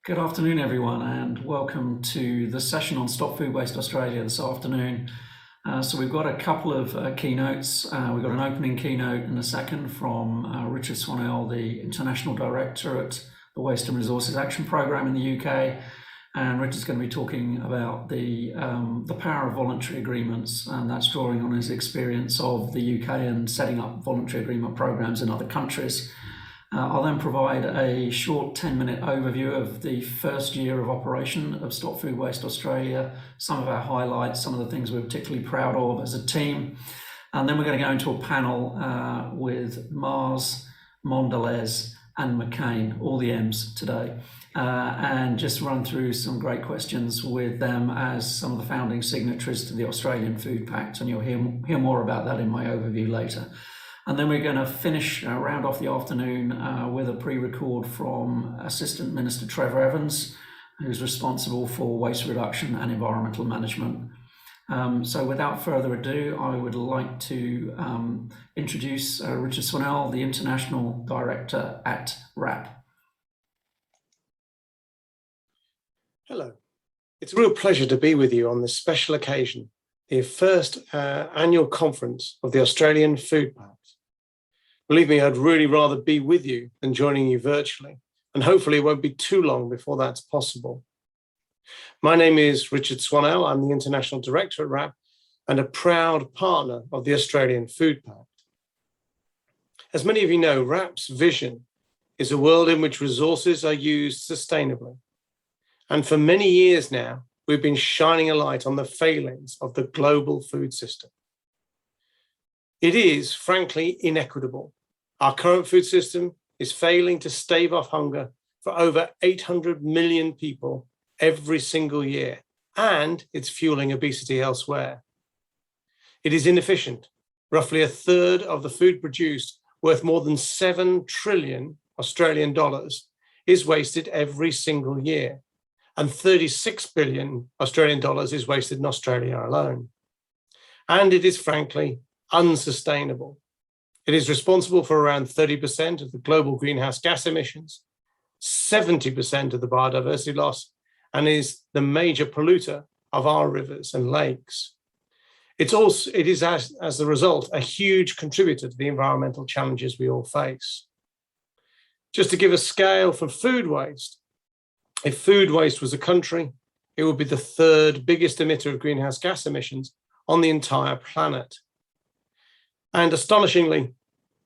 Good afternoon, everyone, and welcome to the session on Stop Food Waste Australia this afternoon. So we've got a couple of keynotes. We've got an opening keynote and a second from Richard Swanell, the International Director at the Waste and Resources Action Programme in the UK. And Richard's going to be talking about the power of voluntary agreements, and that's drawing on his experience of the UK and setting up voluntary agreement programs in other countries. I'll then provide a short 10-minute overview of the first year of operation of Stop Food Waste Australia, some of our highlights, some of the things we're particularly proud of as a team. And then we're going to go into a panel with Mars, Mondelez and McCain, all the M's today, and just run through some great questions with them as some of the founding signatories to the Australian Food Pact, and you'll hear more about that in my overview later. And then we're going to finish, round off the afternoon with a pre-record from Assistant Minister Trevor Evans, who's responsible for waste reduction and environmental management. So without further ado, I would like to introduce Richard Swanell, the International Director at WRAP. Hello. It's a real pleasure to be with you on this special occasion, the first annual conference of the Australian Food Pact. Believe me, I'd really rather be with you than joining you virtually, and hopefully it won't be too long before that's possible. My name is Richard Swanell. I'm the International Director at WRAP and a proud partner of the Australian Food Pact. As many of you know, WRAP's vision is a world in which resources are used sustainably. And for many years now, we've been shining a light on the failings of the global food system. It is, frankly, inequitable. Our current food system is failing to stave off hunger for over 800 million people every single year, and it's fueling obesity elsewhere. It is inefficient. Roughly a third of the food produced, worth more than 7 trillion Australian dollars, is wasted every single year, and 36 billion Australian dollars is wasted in Australia alone. And it is, frankly, unsustainable. It is responsible for around 30% of the global greenhouse gas emissions, 70% of the biodiversity loss, and is the major polluter of our rivers and lakes. It is as a result, a huge contributor to the environmental challenges we all face. Just to give a scale for food waste, if food waste was a country, it would be the third biggest emitter of greenhouse gas emissions on the entire planet. And astonishingly,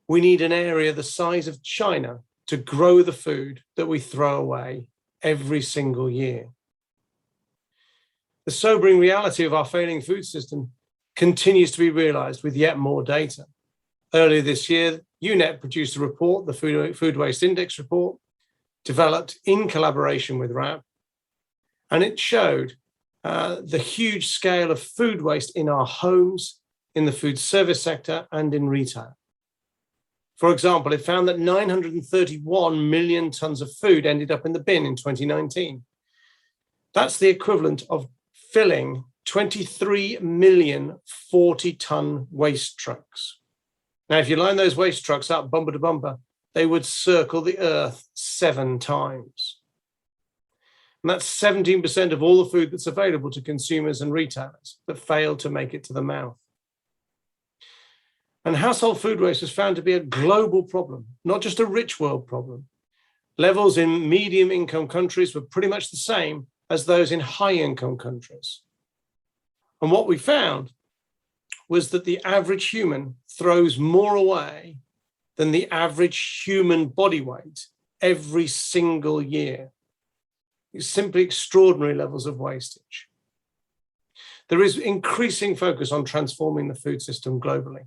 we need an area the size of China to grow the food that we throw away every single year. The sobering reality of our failing food system continues to be realized with yet more data. Earlier this year, UNEP produced a report, the Food Waste Index report, developed in collaboration with WRAP, and it showed the huge scale of food waste in our homes, in the food service sector, and in retail. For example, it found that 931 million tons of food ended up in the bin in 2019. That's the equivalent of filling 23 million 40-ton waste trucks. Now, if you line those waste trucks up bumper to bumper, they would circle the earth 7 times. And that's 17% of all the food that's available to consumers and retailers that failed to make it to the mouth. And household food waste was found to be a global problem, not just a rich world problem. Levels in medium income countries were pretty much the same as those in high income countries. And what we found was that the average human throws more away than the average human body weight every single year. It's simply extraordinary levels of wastage. There is increasing focus on transforming the food system globally.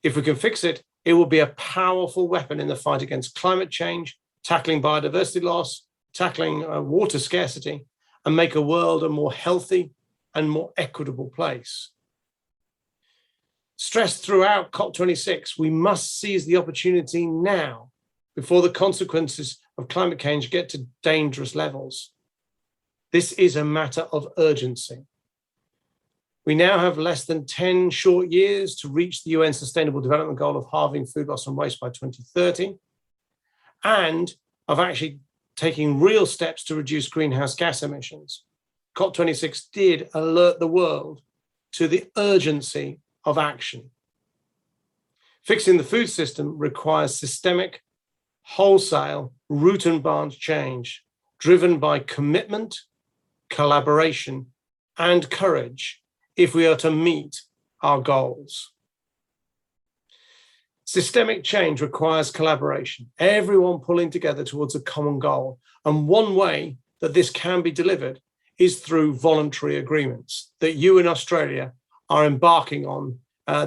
If we can fix it, it will be a powerful weapon in the fight against climate change, tackling biodiversity loss, tackling water scarcity, and make a world a more healthy and more equitable place. Stressed throughout COP26, we must seize the opportunity now before the consequences of climate change get to dangerous levels. This is a matter of urgency. We now have less than 10 short years to reach the UN Sustainable Development Goal of halving food loss and waste by 2030, and of actually taking real steps to reduce greenhouse gas emissions, COP26 did alert the world to the urgency of action. Fixing the food system requires systemic, wholesale, root and branch change, driven by commitment, collaboration, and courage if we are to meet our goals. Systemic change requires collaboration, everyone pulling together towards a common goal. And one way that this can be delivered is through voluntary agreements that you in Australia are embarking on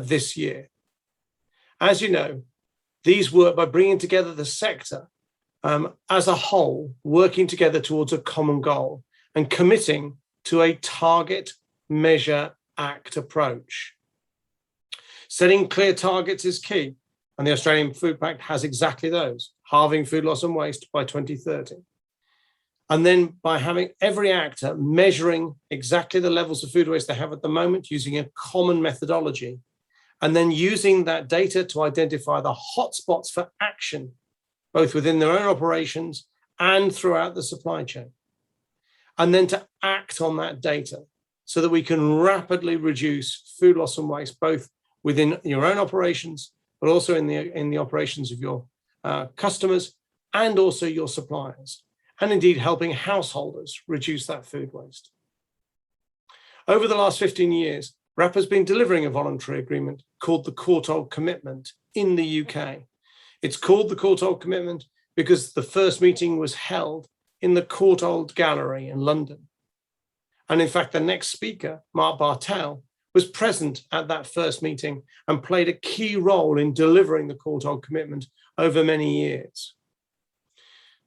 this year. As you know, these work by bringing together the sector as a whole, working together towards a common goal and committing to a target, measure, act approach. Setting clear targets is key, and the Australian Food Pact has exactly those: halving food loss and waste by 2030. And then by having every actor measuring exactly the levels of food waste they have at the moment using a common methodology, and then using that data to identify the hotspots for action, both within their own operations and throughout the supply chain. And then to act on that data so that we can rapidly reduce food loss and waste, both within your own operations, but also in the operations of your customers and also your suppliers, and indeed helping householders reduce that food waste. Over the last 15 years, RAP has been delivering a voluntary agreement called the Courtauld Commitment in the UK. It's called the Courtauld Commitment because the first meeting was held in the Courtauld Gallery in London. And in fact, the next speaker, Mark Bartel, was present at that first meeting and played a key role in delivering the Courtauld Commitment over many years.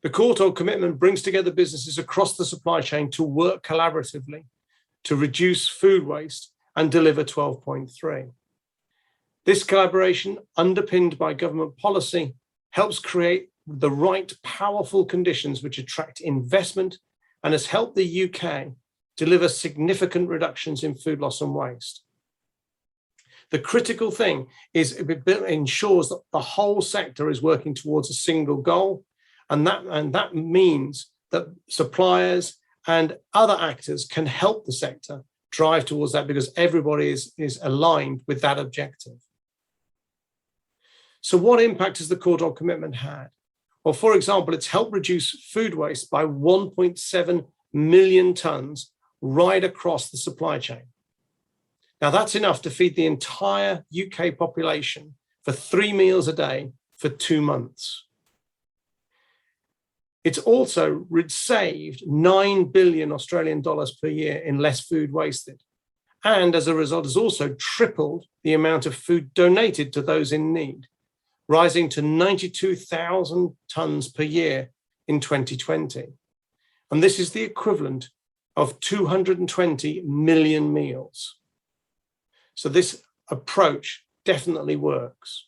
The Courtauld Commitment brings together businesses across the supply chain to work collaboratively to reduce food waste and deliver 12.3. This collaboration, underpinned by government policy, helps create the right powerful conditions which attract investment and has helped the UK deliver significant reductions in food loss and waste. The critical thing is it ensures that the whole sector is working towards a single goal, and that means that suppliers and other actors can help the sector drive towards that because everybody is aligned with that objective. So what impact has the Courtauld Commitment had? Well, for example, it's helped reduce food waste by 1.7 million tonnes right across the supply chain. Now that's enough to feed the entire UK population for 3 meals a day for 2 months. It's also saved 9 billion Australian dollars per year in less food wasted. And as a result, has also tripled the amount of food donated to those in need, rising to 92,000 tonnes per year in 2020. And this is the equivalent of 220 million meals. So this approach definitely works.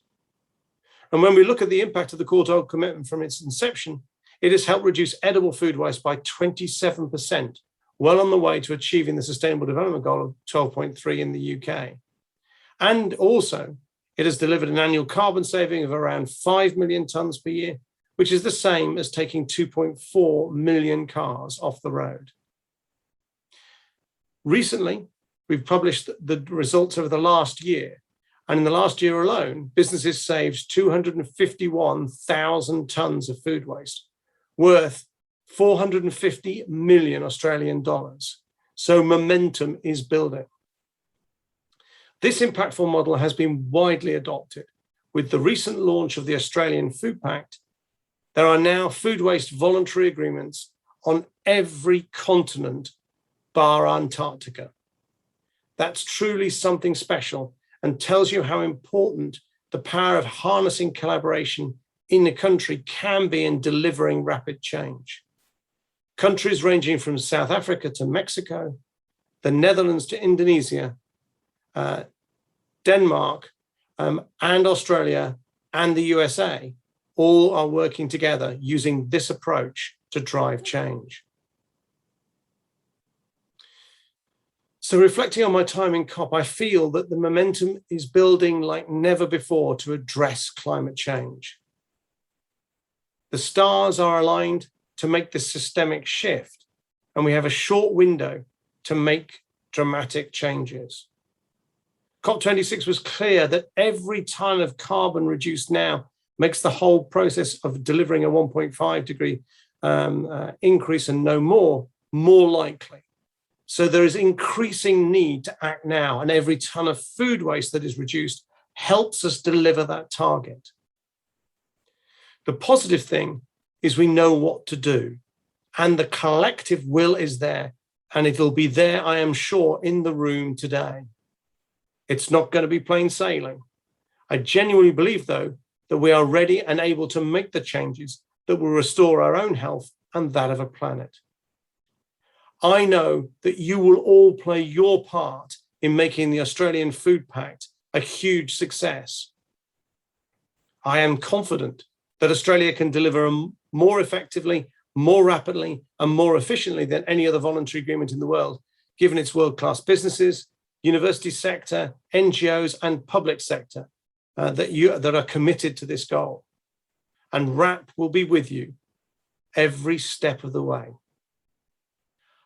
And when we look at the impact of the Courtauld Commitment from its inception, it has helped reduce edible food waste by 27%, well on the way to achieving the Sustainable Development Goal of 12.3 in the UK. And also, it has delivered an annual carbon saving of around 5 million tonnes per year, which is the same as taking 2.4 million cars off the road. Recently, we've published the results over the last year. And in the last year alone, businesses saved 251,000 tonnes of food waste, worth 450 million Australian dollars. So momentum is building. This impactful model has been widely adopted. With the recent launch of the Australian Food Pact, there are now food waste voluntary agreements on every continent bar Antarctica. That's truly something special and tells you how important the power of harnessing collaboration in a country can be in delivering rapid change. Countries ranging from South Africa to Mexico, the Netherlands to Indonesia, Denmark, and Australia and the USA all are working together using this approach to drive change. So reflecting on my time in COP, I feel that the momentum is building like never before to address climate change. The stars are aligned to make this systemic shift, and we have a short window to make dramatic changes. COP26 was clear that every ton of carbon reduced now makes the whole process of delivering a 1.5 degree increase and no more likely. So there is increasing need to act now, and every ton of food waste that is reduced helps us deliver that target. The positive thing is we know what to do, and the collective will is there, and it'll be there, I am sure, in the room today. It's not going to be plain sailing. I genuinely believe, though, that we are ready and able to make the changes that will restore our own health and that of a planet. I know that you will all play your part in making the Australian Food Pact a huge success. I am confident that Australia can deliver more effectively, more rapidly, and more efficiently than any other voluntary agreement in the world, given its world-class businesses, university sector, NGOs, and public sector that are committed to this goal. And WRAP will be with you every step of the way.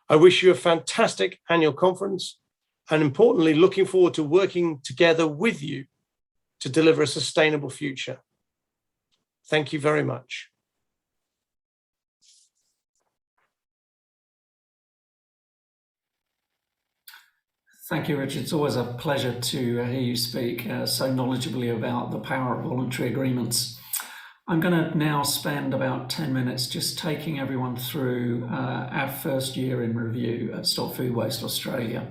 I wish you a fantastic annual conference, and importantly, looking forward to working together with you to deliver a sustainable future. Thank you very much. Thank you, Richard. It's always a pleasure to hear you speak so knowledgeably about the power of voluntary agreements. I'm going to now spend about 10 minutes just taking everyone through our first year in review at Stop Food Waste Australia.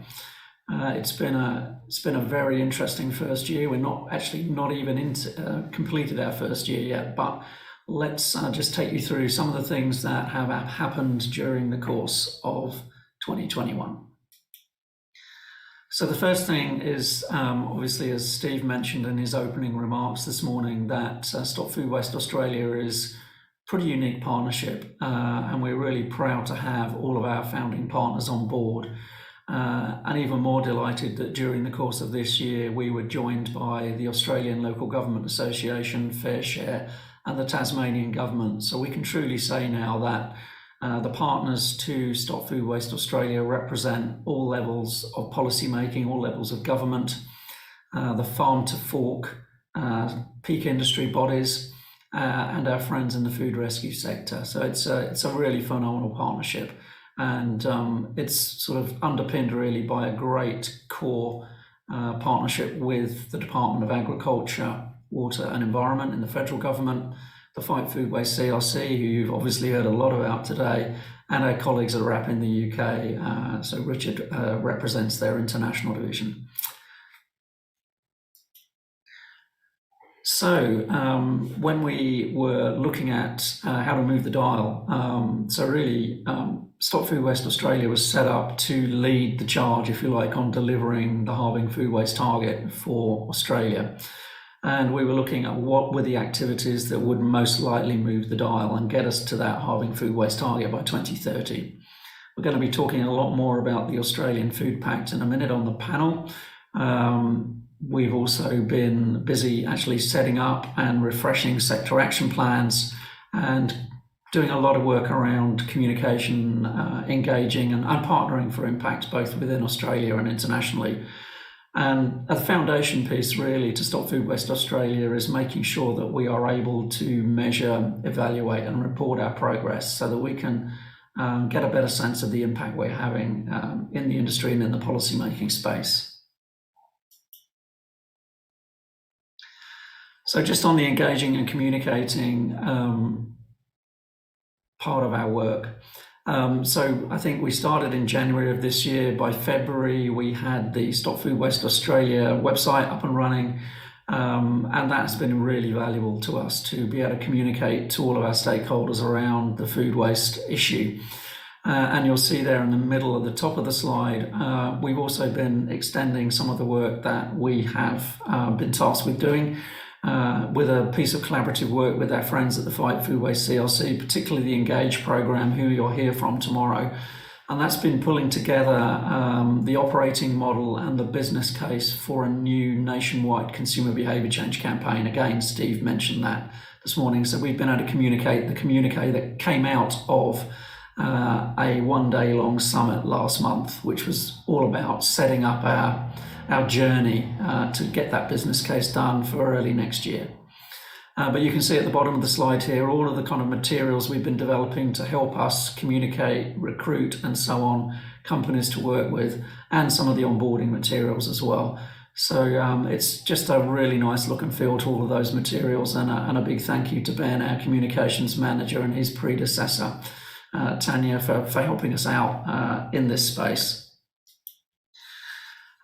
It's been a very interesting first year. We're not even completed our first year yet, but let's just take you through some of the things that have happened during the course of 2021. So the first thing is, obviously, as Steve mentioned in his opening remarks this morning, that Stop Food Waste Australia is a pretty unique partnership, and we're really proud to have all of our founding partners on board, and even more delighted that during the course of this year, we were joined by the Australian Local Government Association, FareShare, and the Tasmanian Government. So we can truly say now that the partners to Stop Food Waste Australia represent all levels of policy making, all levels of government, the farm to fork, peak industry bodies, and our friends in the food rescue sector. So it's a really phenomenal partnership, and it's sort of underpinned really by a great core partnership with the Department of Agriculture, Water and Environment in the federal government, the Fight Food Waste CRC, who you've obviously heard a lot about today, and our colleagues at WRAP in the UK. So Richard represents their international division. So when we were looking at how to move the dial, so really Stop Food Waste Australia was set up to lead the charge, if you like, on delivering the halving food waste target for Australia. And we were looking at what were the activities that would most likely move the dial and get us to that halving food waste target by 2030. We're going to be talking a lot more about the Australian Food Pact in a minute on the panel. We've also been busy actually setting up and refreshing sector action plans and doing a lot of work around communication, engaging and partnering for impact, both within Australia and internationally. And a foundation piece really to Stop Food Waste Australia is making sure that we are able to measure, evaluate and report our progress so that we can get a better sense of the impact we're having in the industry and in the policy making space. So just on the engaging and communicating part of our work. So I think we started in January of this year. By February, we had the Stop Food Waste Australia website up and running. And that's been really valuable to us to be able to communicate to all of our stakeholders around the food waste issue. And you'll see there in the middle of the top of the slide, we've also been extending some of the work that we have been tasked with doing with a piece of collaborative work with our friends at the Fight Food Waste CRC, particularly the Engage program, who you'll hear from tomorrow. And that's been pulling together the operating model and the business case for a new nationwide consumer behaviour change campaign. Again, Steve mentioned that this morning. So we've been able to communicate the communique that came out of a one-day-long summit last month, which was all about setting up our journey to get that business case done for early next year. But you can see at the bottom of the slide here all of the kind of materials we've been developing to help us communicate, recruit, and so on, companies to work with, and some of the onboarding materials as well. So it's just a really nice look and feel to all of those materials, and a big thank you to Ben, our communications manager, and his predecessor, Tanya, for helping us out in this space.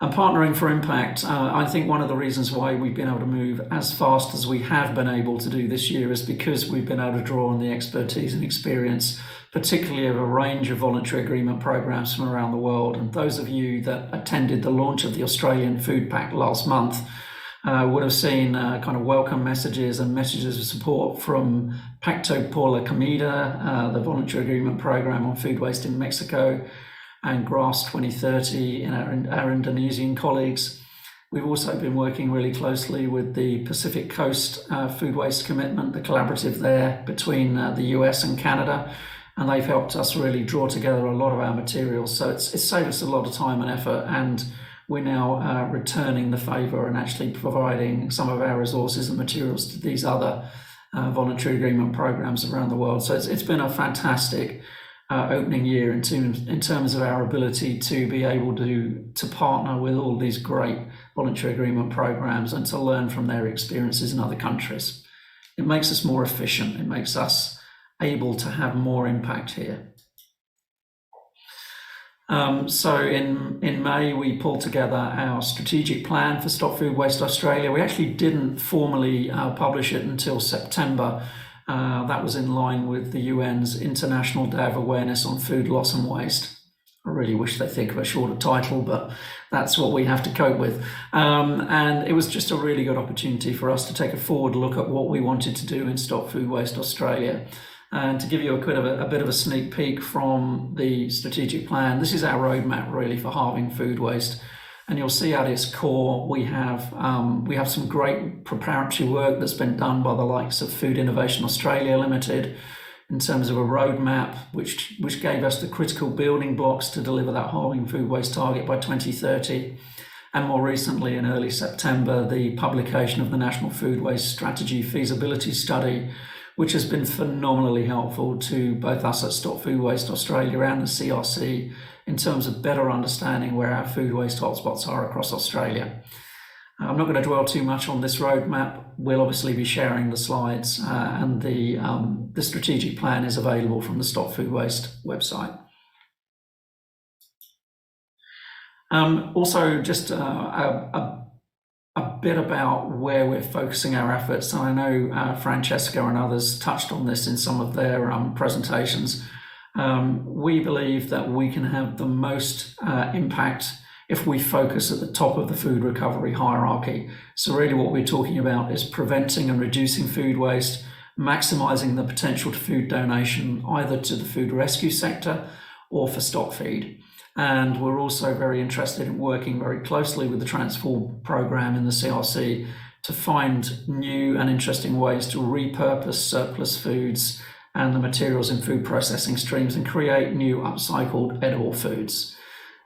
And partnering for impact, I think one of the reasons why we've been able to move as fast as we have been able to do this year is because we've been able to draw on the expertise and experience, particularly of a range of voluntary agreement programs from around the world. And those of you that attended the launch of the Australian Food Pact last month would have seen kind of welcome messages and messages of support from Pacto por la Comida, the voluntary agreement program on food waste in Mexico, and GRAS 2030 and our Indonesian colleagues. We've also been working really closely with the Pacific Coast Food Waste Commitment, the collaborative there between the US and Canada, and they've helped us really draw together a lot of our materials. So it's saved us a lot of time and effort, and we're now returning the favour and actually providing some of our resources and materials to these other voluntary agreement programs around the world. So it's been a fantastic opening year in terms of our ability to be able to partner with all these great voluntary agreement programs and to learn from their experiences in other countries. It makes us more efficient. It makes us able to have more impact here. So in May, we pulled together our strategic plan for Stop Food Waste Australia. We actually didn't formally publish it until September. That was in line with the UN's International Day of Awareness on Food Loss and Waste. I really wish they'd think of a shorter title, but that's what we have to cope with. And it was just a really good opportunity for us to take a forward look at what we wanted to do in Stop Food Waste Australia. And to give you a bit of a sneak peek from the strategic plan, this is our roadmap really for halving food waste. And you'll see at its core, we have some great preparatory work that's been done by the likes of Food Innovation Australia Limited in terms of a roadmap, which gave us the critical building blocks to deliver that halving food waste target by 2030. And more recently, in early September, the publication of the National Food Waste Strategy Feasibility Study, which has been phenomenally helpful to both us at Stop Food Waste Australia and the CRC in terms of better understanding where our food waste hotspots are across Australia. I'm not going to dwell too much on this roadmap. We'll obviously be sharing the slides, and the strategic plan is available from the Stop Food Waste website. Also, just a bit about where we're focusing our efforts. And I know Francesca and others touched on this in some of their presentations. We believe that we can have the most impact if we focus at the top of the food recovery hierarchy. So really what we're talking about is preventing and reducing food waste, maximising the potential to food donation, either to the food rescue sector or for stock feed. And we're also very interested in working very closely with the Transform program in the CRC to find new and interesting ways to repurpose surplus foods and the materials in food processing streams and create new upcycled edible foods.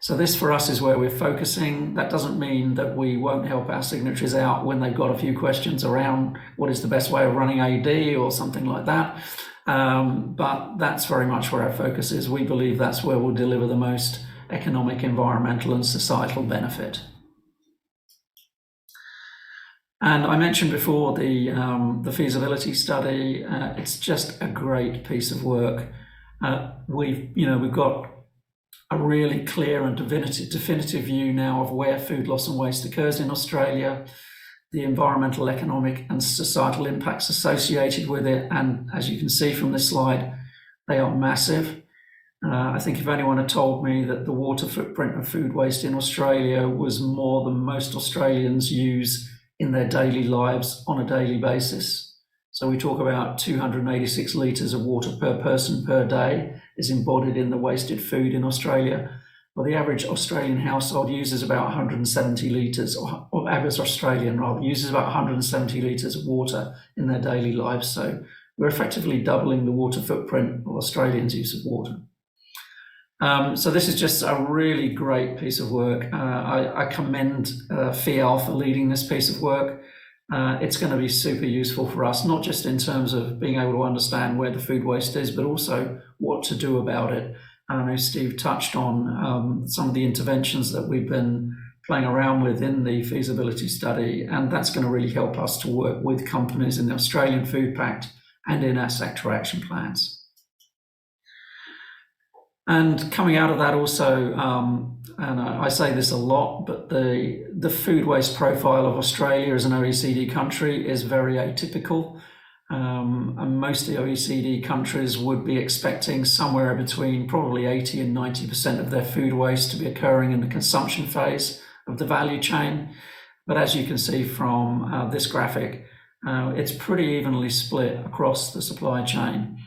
So this for us is where we're focusing. That doesn't mean that we won't help our signatories out when they've got a few questions around what is the best way of running AD or something like that. But that's very much where our focus is. We believe that's where we'll deliver the most economic, environmental and societal benefit. And I mentioned before the feasibility study. It's just a great piece of work. We've got a really clear and definitive view now of where food loss and waste occurs in Australia, the environmental, economic and societal impacts associated with it. And as you can see from this slide, they are massive. I think if anyone had told me that the water footprint of food waste in Australia was more than most Australians use in their daily lives on a daily basis, So we talk about 286 litres of water per person per day is embodied in the wasted food in Australia. Well, the average Australian household uses about 170 litres, or average Australian rather, uses about 170 litres of water in their daily lives. So we're effectively doubling the water footprint of Australians' use of water. So this is just a really great piece of work. I commend FIAL for leading this piece of work. It's going to be super useful for us, not just in terms of being able to understand where the food waste is, but also what to do about it. I know Steve touched on some of the interventions that we've been playing around with in the feasibility study, and that's going to really help us to work with companies in the Australian Food Pact and in our sector action plans. And coming out of that also, and I say this a lot, but the food waste profile of Australia as an OECD country is very atypical. And most of the OECD countries would be expecting somewhere between probably 80 and 90% of their food waste to be occurring in the consumption phase of the value chain. But as you can see from this graphic, it's pretty evenly split across the supply chain.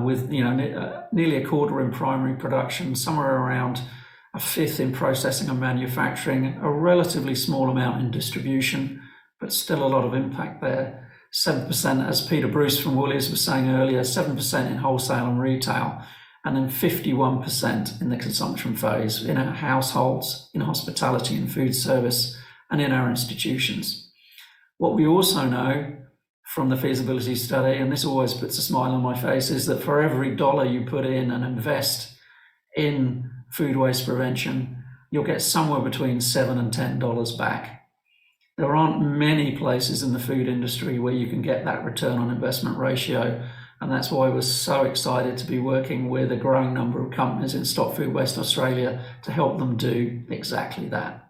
With nearly a quarter in primary production, somewhere around a fifth in processing and manufacturing, a relatively small amount in distribution, but still a lot of impact there. 7%, as Peter Bruce from Woolies was saying earlier, 7% in wholesale and retail, and then 51% in the consumption phase in our households, in hospitality and food service, and in our institutions. What we also know from the feasibility study, and this always puts a smile on my face, is that for every dollar you put in and invest in food waste prevention, you'll get somewhere between $7 and $10 back. There aren't many places in the food industry where you can get that return on investment ratio, and that's why we're so excited to be working with a growing number of companies in Stop Food Waste Australia to help them do exactly that.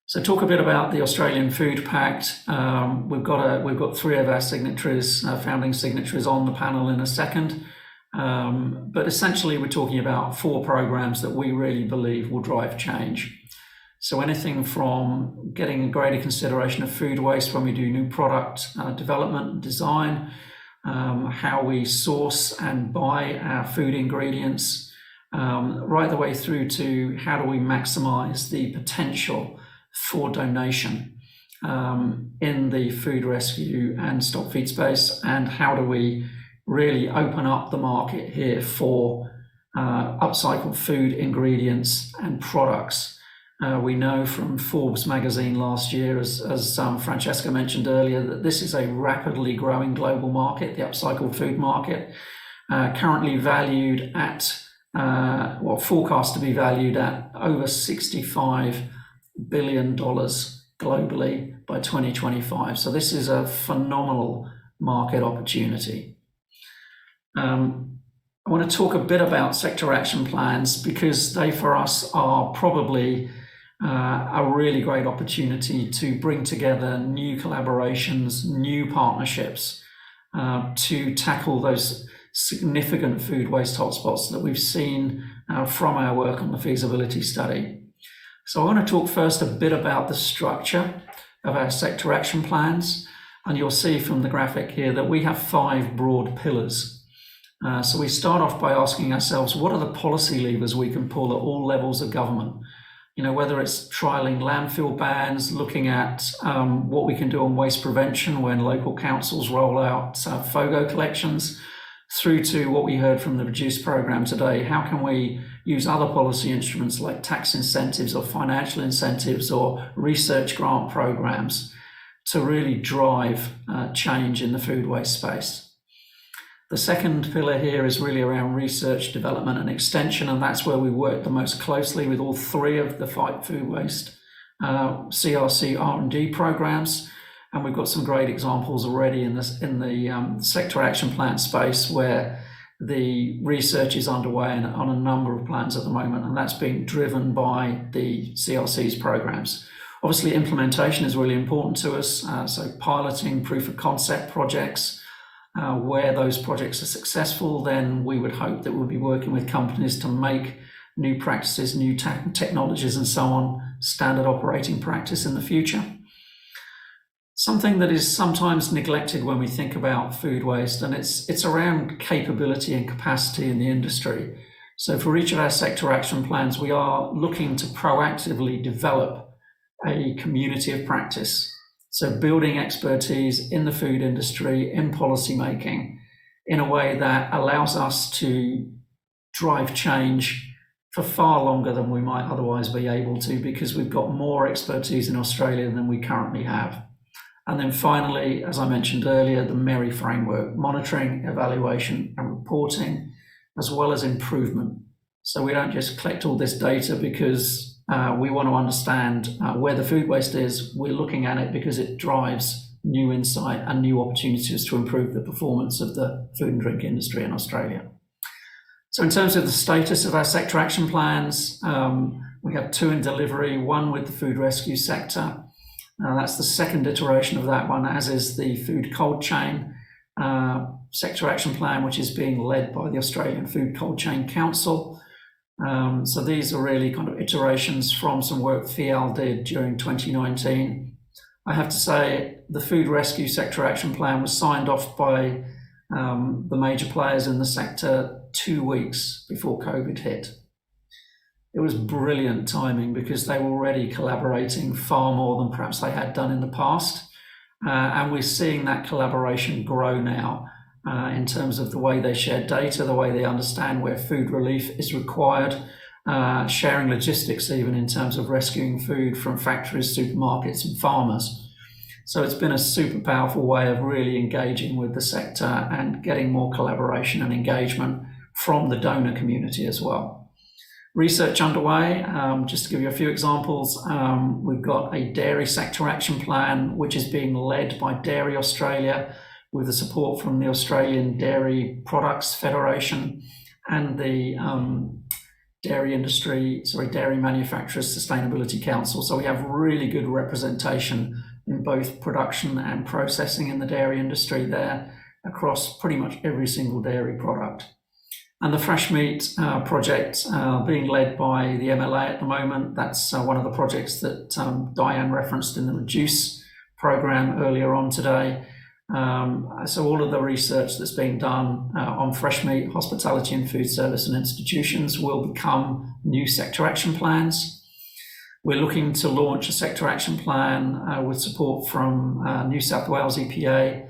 So talk a bit about the Australian Food Pact. We've got three of our signatories, founding signatories, on the panel in a second. But essentially, we're talking about 4 programs that we really believe will drive change. So anything from getting a greater consideration of food waste when we do new product development and design, how we source and buy our food ingredients, right the way through to how do we maximize the potential for donation in the food rescue and stop feed space, and how do we really open up the market here for upcycled food ingredients and products. We know from Forbes magazine last year, as Francesca mentioned earlier, that this is a rapidly growing global market, the upcycled food market, currently valued at, forecast to be valued at over $65 billion globally by 2025. So this is a phenomenal market opportunity. I want to talk a bit about sector action plans, because they for us are probably a really great opportunity to bring together new collaborations, new partnerships to tackle those significant food waste hotspots that we've seen from our work on the feasibility study. So I want to talk first a bit about the structure of our sector action plans, and you'll see from the graphic here that we have 5 broad pillars. So we start off by asking ourselves, what are the policy levers we can pull at all levels of government? You know, whether it's trialling landfill bans, looking at what we can do on waste prevention when local councils roll out FOGO collections, through to what we heard from the Reduce program today. How can we use other policy instruments like tax incentives or financial incentives or research grant programs to really drive change in the food waste space? The second pillar here is really around research, development and extension, and that's where we work the most closely with all 3 of the Fight Food Waste CRC R&D programs. And we've got some great examples already in the sector action plan space where the research is underway on a number of plans at the moment, and that's being driven by the CRC's programs. Obviously, implementation is really important to us, so piloting proof of concept projects. Where those projects are successful, then we would hope that we'll be working with companies to make new practices, new technologies and so on standard operating practice in the future. something that is sometimes neglected when we think about food waste, and it's around capability and capacity in the industry. So for each of our sector action plans, we are looking to proactively develop a community of practice. So building expertise in the food industry, in policy making, in a way that allows us to drive change for far longer than we might otherwise be able to, because we've got more expertise in Australia than we currently have. And then finally, as I mentioned earlier, the MERI framework, monitoring, evaluation and reporting, as well as improvement. So we don't just collect all this data because we want to understand where the food waste is. We're looking at it because it drives new insight and new opportunities to improve the performance of the food and drink industry in Australia. So in terms of the status of our sector action plans, we have 2 in delivery, 1 with the food rescue sector. That's the second iteration of that one, as is the food cold chain sector action plan, which is being led by the Australian Food Cold Chain Council. So these are really kind of iterations from some work FIAL did during 2019. I have to say the food rescue sector action plan was signed off by the major players in the sector 2 weeks before COVID hit. It was brilliant timing because they were already collaborating far more than perhaps they had done in the past. And we're seeing that collaboration grow now in terms of the way they share data, the way they understand where food relief is required, sharing logistics even in terms of rescuing food from factories, supermarkets and farmers. So it's been a super powerful way of really engaging with the sector and getting more collaboration and engagement from the donor community as well. Research underway, just to give you a few examples, we've got a dairy sector action plan, which is being led by Dairy Australia with the support from the Australian Dairy Products Federation and the Dairy Manufacturers Sustainability Council. So we have really good representation in both production and processing in the dairy industry there across pretty much every single dairy product. And the fresh meat project being led by the MLA at the moment. That's one of the projects that Diane referenced in the Reduce program earlier on today. So all of the research that's being done on fresh meat, hospitality and food service and institutions will become new sector action plans. We're looking to launch a sector action plan with support from New South Wales EPA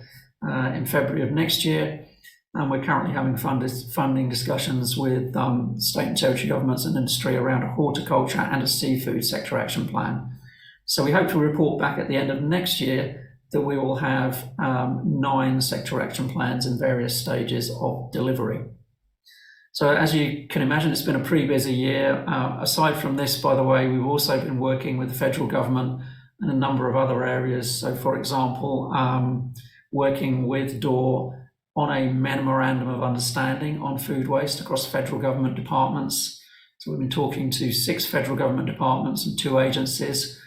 in February of next year. And we're currently having funding discussions with state and territory governments and industry around a horticulture and a seafood sector action plan. So we hope to report back at the end of next year that we will have 9 sector action plans in various stages of delivery. So as you can imagine, it's been a pretty busy year. Aside from this, by the way, we've also been working with the federal government in a number of other areas. So for example, working with DOR on a memorandum of understanding on food waste across federal government departments. So we've been talking to 6 federal government departments and 2 agencies.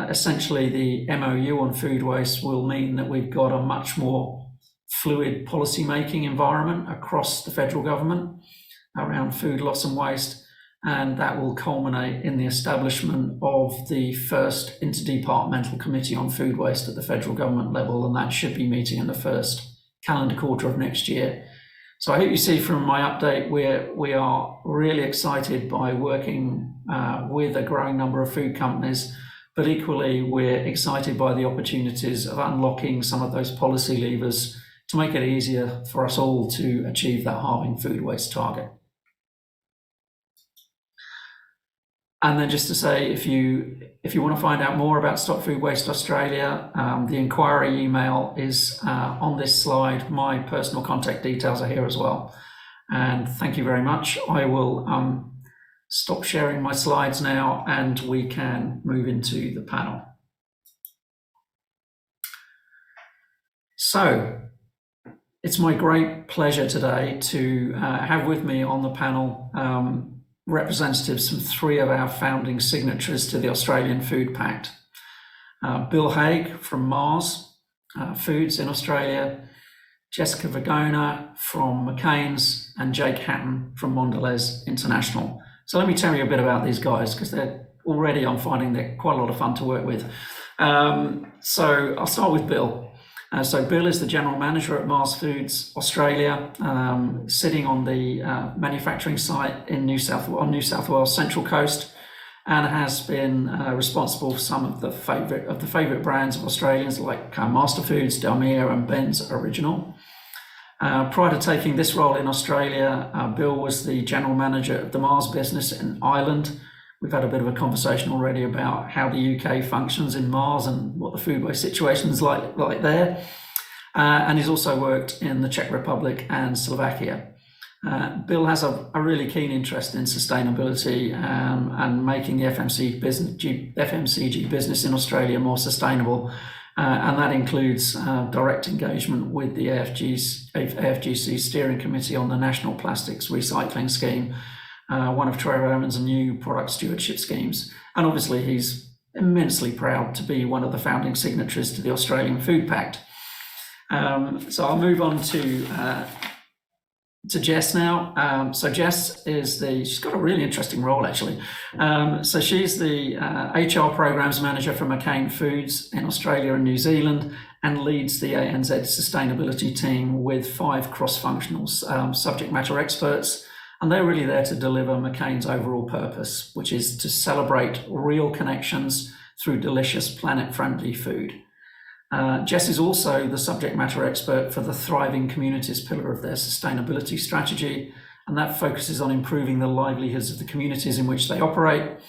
Essentially, the MOU on food waste will mean that we've got a much more fluid policy-making environment across the federal government around food loss and waste, and that will culminate in the establishment of the first interdepartmental committee on food waste at the federal government level, and that should be meeting in the first calendar quarter of next year. So I hope you see from my update we are really excited by working with a growing number of food companies, but equally we're excited by the opportunities of unlocking some of those policy levers to make it easier for us all to achieve that halving food waste target. And then just to say, if you want to find out more about Stop Food Waste Australia, the inquiry email is on this slide. My personal contact details are here as well. And thank you very much. I will stop sharing my slides now and we can move into the panel. So it's my great pleasure today to have with me on the panel representatives from 3 of our founding signatories to the Australian Food Pact. Bill Haig from Mars Foods in Australia, Jessica Vergona from McCain's, and Jake Hatton from Mondelez International. So let me tell you a bit about these guys, because they're already, I'm finding they're quite a lot of fun to work with. So I'll start with Bill. So Bill is the general manager at Mars Foods Australia, sitting on the manufacturing site in New South Wales Central Coast, and has been responsible for some of the favourite brands of Australians like Master Foods, Dalmia, and Ben's Original. Prior to taking this role in Australia, Bill was the general manager of the Mars business in Ireland. We've had a bit of a conversation already about how the UK functions in Mars and what the food waste situation is like there. And he's also worked in the Czech Republic and Slovakia. Bill has a really keen interest in sustainability and making the FMCG business in Australia more sustainable. And that includes direct engagement with the AFGC Steering Committee on the National Plastics Recycling Scheme, one of Trevor Evans' new product stewardship schemes. And obviously he's immensely proud to be one of the founding signatories to the Australian Food Pact. So I'll move on to Jess now. So Jess she's got a really interesting role actually. So she's the HR programs manager for McCain Foods in Australia and New Zealand, and leads the ANZ sustainability team with 5 cross-functional subject matter experts. And they're really there to deliver McCain's overall purpose, which is to celebrate real connections through delicious planet-friendly food. Jess is also the subject matter expert for the Thriving Communities pillar of their sustainability strategy, and that focuses on improving the livelihoods of the communities in which they operate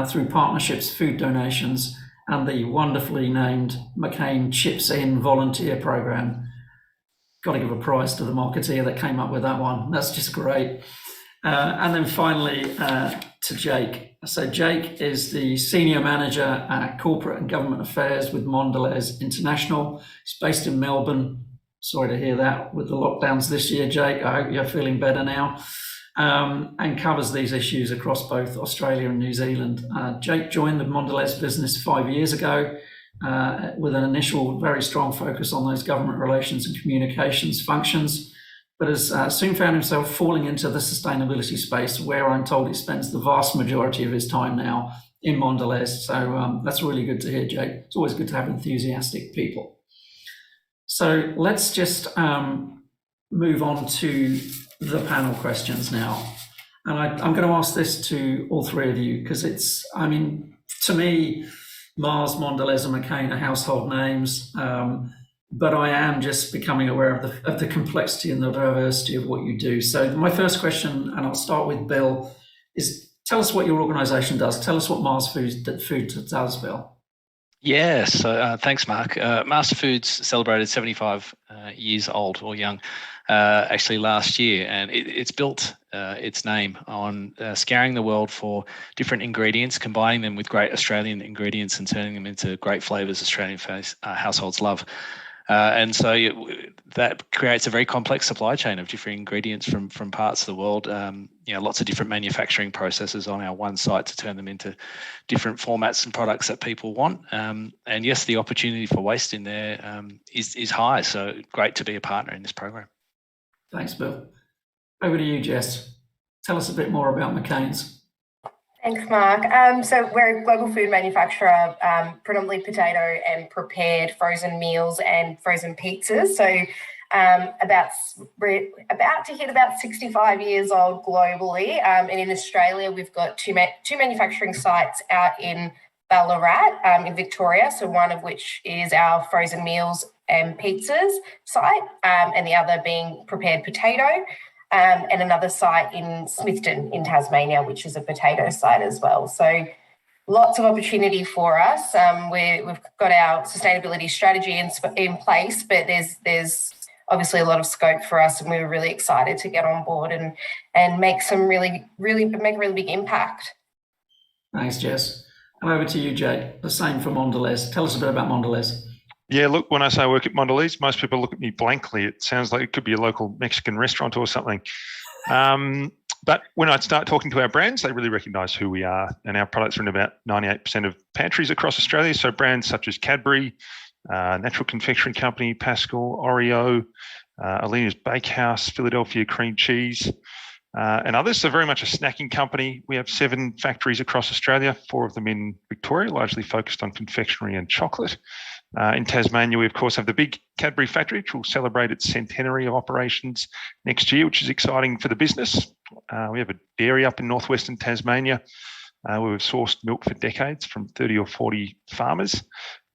through partnerships, food donations, and the wonderfully named McCain Chips In volunteer program. Got to give a prize to the marketeer that came up with that one. That's just great. And then finally to Jake. So Jake is the Senior Manager at Corporate and Government Affairs with Mondelez International. He's based in Melbourne. Sorry to hear that with the lockdowns this year, Jake. I hope you're feeling better now. And covers these issues across both Australia and New Zealand. Jake joined the Mondelez business 5 years ago with an initial very strong focus on those government relations and communications functions, but has soon found himself falling into the sustainability space, where I'm told he spends the vast majority of his time now in Mondelez. So that's really good to hear, Jake. It's always good to have enthusiastic people. So let's just move on to the panel questions now. And I'm going to ask this to all 3 of you, because to me, Mars, Mondelez, and McCain are household names. But I am just becoming aware of the complexity and the diversity of what you do. So my first question, and I'll start with Bill, is tell us what your organisation does. Tell us what Mars Foods does, Bill. Yeah, so thanks, Mark. Master Foods celebrated 75 years old or young actually last year, and it's built its name on scouring the world for different ingredients, combining them with great Australian ingredients and turning them into great flavours Australian households love. And so that creates a very complex supply chain of different ingredients from parts of the world. Lots of different manufacturing processes on our one site to turn them into different formats and products that people want. And yes, the opportunity for waste in there is high. So great to be a partner in this program. Thanks, Bill. Over to you, Jess. Tell us a bit more about McCain's. Thanks, Mark. So we're a global food manufacturer, predominantly potato and prepared frozen meals and frozen pizzas. So we're about to hit about 65 years old globally. And in Australia, we've got two manufacturing sites out in Ballarat in Victoria. So one of which is our frozen meals and pizzas site, and the other being prepared potato. And another site in Smithton in Tasmania, which is a potato site as well. So lots of opportunity for us. We've got our sustainability strategy in place, but there's obviously a lot of scope for us, and we were really excited to get on board and make some make a really big impact. Thanks, Jess. And over to you, Jake. The same for Mondelez. Tell us a bit about Mondelez. Yeah, look, when I say I work at Mondelez, most people look at me blankly. It sounds like it could be a local Mexican restaurant or something. But when I start talking to our brands, they really recognise who we are. And our products are in about 98% of pantries across Australia. So brands such as Cadbury, Natural Confectionery Company, Pascal, Oreo, Alina's Bakehouse, Philadelphia Cream Cheese, and others. So very much a snacking company. We have 7 factories across Australia, 4 of them in Victoria, largely focused on confectionery and chocolate. In Tasmania, we of course have the big Cadbury factory, which will celebrate its centenary of operations next year, which is exciting for the business. We have a dairy up in northwestern Tasmania, where we've sourced milk for decades from 30 or 40 farmers.